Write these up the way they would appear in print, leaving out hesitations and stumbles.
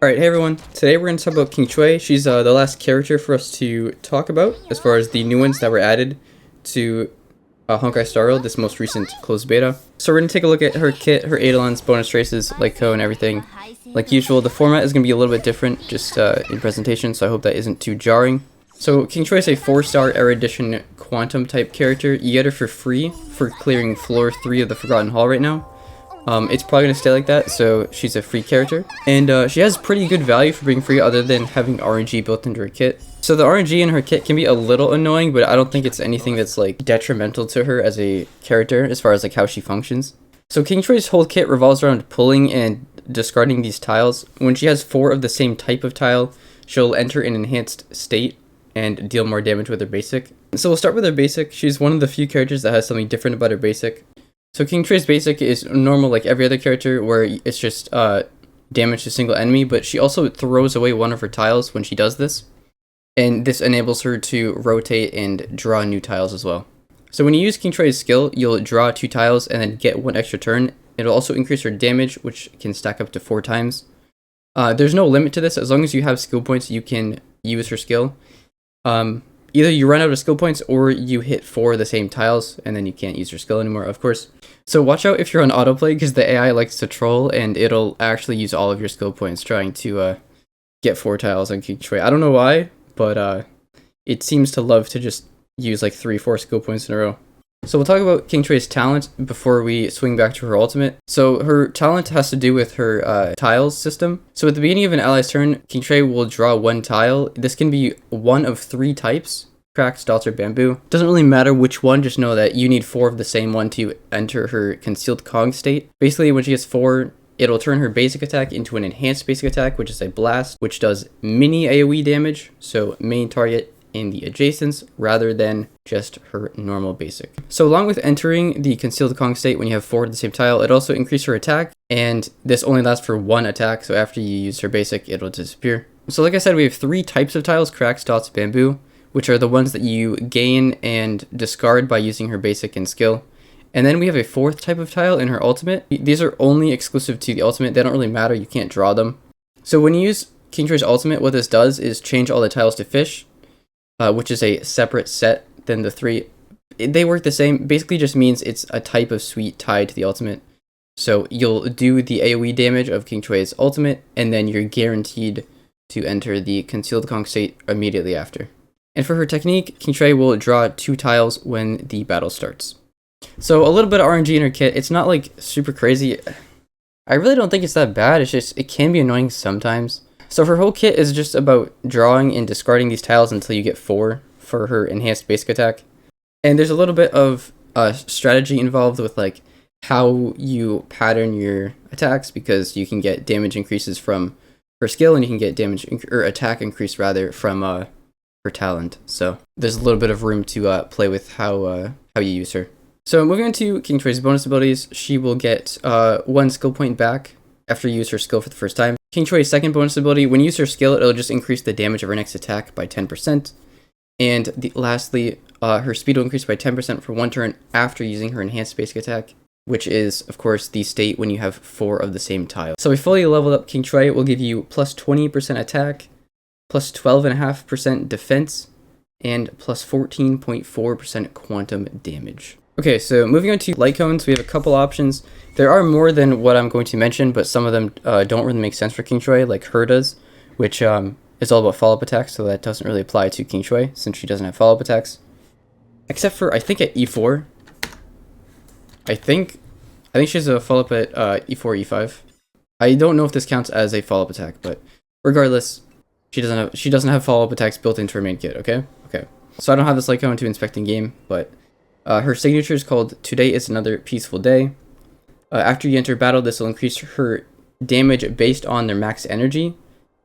Alright, hey everyone. Today we're going to talk about Qingque. She's the last character for us to talk about as far as the new ones that were added to Honkai Star Rail, this most recent closed beta. So we're going to take a look at her kit, her Eidolons, bonus traces, like Co, and everything. Like usual, the format is going to be a little bit different just in presentation, so I hope that isn't too jarring. So Qingque is a 4-star Erudition Quantum type character. You get her for free for clearing floor 3 of the Forgotten Hall right now. It's probably going to stay like that, so she's a free character. And she has pretty good value for being free other than having RNG built into her kit. So the RNG in her kit can be a little annoying, but I don't think it's anything that's like detrimental to her as a character as far as like how she functions. So Qingque's whole kit revolves around pulling and discarding these tiles. When she has 4 of the same type of tile, she'll enter an enhanced state and deal more damage with her basic. So we'll start with her basic. She's one of the few characters that has something different about her basic. So Qingque's basic is normal like every other character where it's just damage to a single enemy, but she also throws away one of her tiles when she does this. And this enables her to rotate and draw new tiles as well. So when you use Qingque's skill, you'll draw 2 tiles and then get 1 extra turn. It'll also increase her damage, which can stack up to 4 times. There's no limit to this. As long as you have skill points, you can use her skill. Either you run out of skill points or you hit 4 of the same tiles and then you can't use your skill anymore, of course. So watch out if you're on autoplay because the AI likes to troll and it'll actually use all of your skill points trying to get 4 tiles on Qingque. I don't know why, but it seems to love to just use like 3-4 skill points in a row. So we'll talk about Qingque's talent before we swing back to her ultimate. So her talent has to do with her tiles system. So at the beginning of an ally's turn, Qingque will draw 1 tile. This can be one of 3 types: cracked, dots, or bamboo. Doesn't really matter which one, just know that you need 4 of the same one to enter her concealed Kong state. Basically, when she gets 4, it'll turn her basic attack into an enhanced basic attack, which is a blast, which does mini AoE damage, so main target in the adjacents rather than just her normal basic. So along with entering the concealed Kong state when you have 4 of the same tile, it also increases her attack, and this only lasts for 1 attack, so after you use her basic, it'll disappear. So like I said, we have 3 types of tiles: cracks, dots, bamboo, which are the ones that you gain and discard by using her basic and skill. And then we have a 4th type of tile in her ultimate. These are only exclusive to the ultimate. They don't really matter. You can't draw them. So when you use Qingque's ultimate, what this does is change all the tiles to fish, which is a separate set than the 3. They work the same. Basically just means it's a type of suite tied to the ultimate. So you'll do the AoE damage of Qingque's ultimate, and then you're guaranteed to enter the concealed Kong state immediately after. And for her technique, Qingque will draw 2 tiles when the battle starts. So a little bit of RNG in her kit. It's not like super crazy. I really don't think it's that bad. It's just, it can be annoying sometimes. So her whole kit is just about drawing and discarding these tiles until you get 4 for her enhanced basic attack. And there's a little bit of strategy involved with like how you pattern your attacks, because you can get damage increases from her skill and you can get damage or attack increase rather from her talent. So there's a little bit of room to play with how you use her. So moving on to Qingque's bonus abilities, she will get 1 skill point back after you use her skill for the first time. Qingque's second bonus ability, when you use her skill, it'll just increase the damage of her next attack by 10%. And lastly, her speed will increase by 10% for 1 turn after using her enhanced basic attack, which is, of course, the state when you have 4 of the same tile. So a fully leveled up Qingque will give you plus 20% attack, plus 12.5% defense, and plus 14.4% quantum damage. Okay, so moving on to light cones, we have a couple options. There are more than what I'm going to mention, but some of them don't really make sense for Qingque, like her does, which is all about follow-up attacks, so that doesn't really apply to Qingque since she doesn't have follow-up attacks. Except for, I think at E4. I think she has a follow-up at E4, E5. I don't know if this counts as a follow-up attack, but regardless, she doesn't have follow-up attacks built into her main kit, okay? Okay. So I don't have this light cone to inspect in game, but her signature is called "Today is Another Peaceful Day." After you enter battle, this will increase her damage based on their max energy,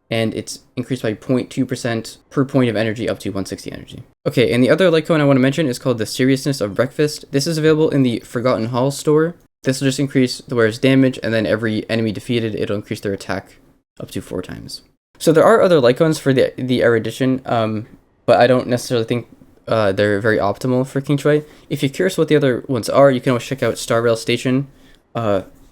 and it's increased by 0.2% per point of energy up to 160 energy. Okay, and the other light cone I want to mention is called the Seriousness of Breakfast. This is available in the Forgotten Hall store. This will just increase the wearer's damage, and then every enemy defeated, it'll increase their attack up to 4 times. So there are other light cones for the Erudition, but I don't necessarily think they're very optimal for Qingque. If you're curious what the other ones are, you can always check out Star Rail Station.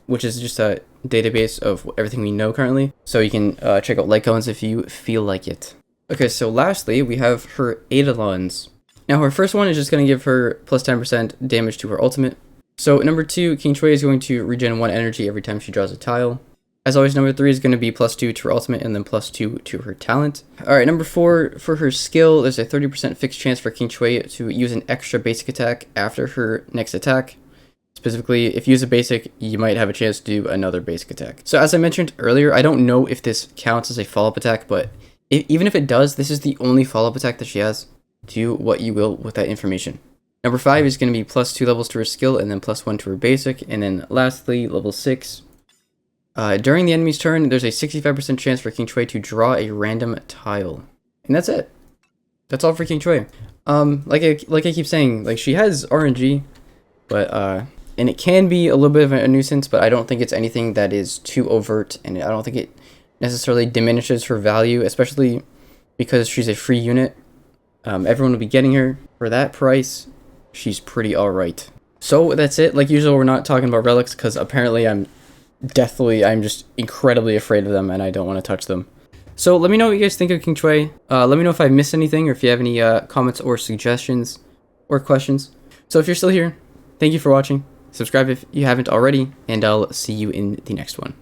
which is just a database of everything we know currently. So you can check out Lycons if you feel like it. Okay, so lastly, we have her Eidolons. Now, her first one is just going to give her plus 10% damage to her ultimate. So number 2, Qingque is going to regen 1 energy every time she draws a tile. As always, number 3 is going to be plus 2 to her ultimate and then plus 2 to her talent. Alright, number 4, for her skill, there's a 30% fixed chance for Qingque to use an extra basic attack after her next attack. Specifically, if you use a basic, you might have a chance to do another basic attack. So as I mentioned earlier, I don't know if this counts as a follow-up attack, but even if it does, this is the only follow-up attack that she has. Do what you will with that information. Number 5 is going to be plus 2 levels to her skill and then plus 1 to her basic. And then lastly, level 6. During the enemy's turn, there's a 65% chance for Qingque to draw a random tile. And that's it. That's all for Qingque. Like I keep saying, like, she has RNG, but and it can be a little bit of a nuisance, but I don't think it's anything that is too overt, and I don't think it necessarily diminishes her value, especially because she's a free unit. Everyone will be getting her for that price. She's pretty alright. So that's it. Like usual, we're not talking about relics because apparently I'm just incredibly afraid of them and I don't want to touch them. So let me know what you guys think of Qingque. Let me know if I missed anything or if you have any comments or suggestions or questions. So if you're still here, thank you for watching. Subscribe if you haven't already, and I'll see you in the next one.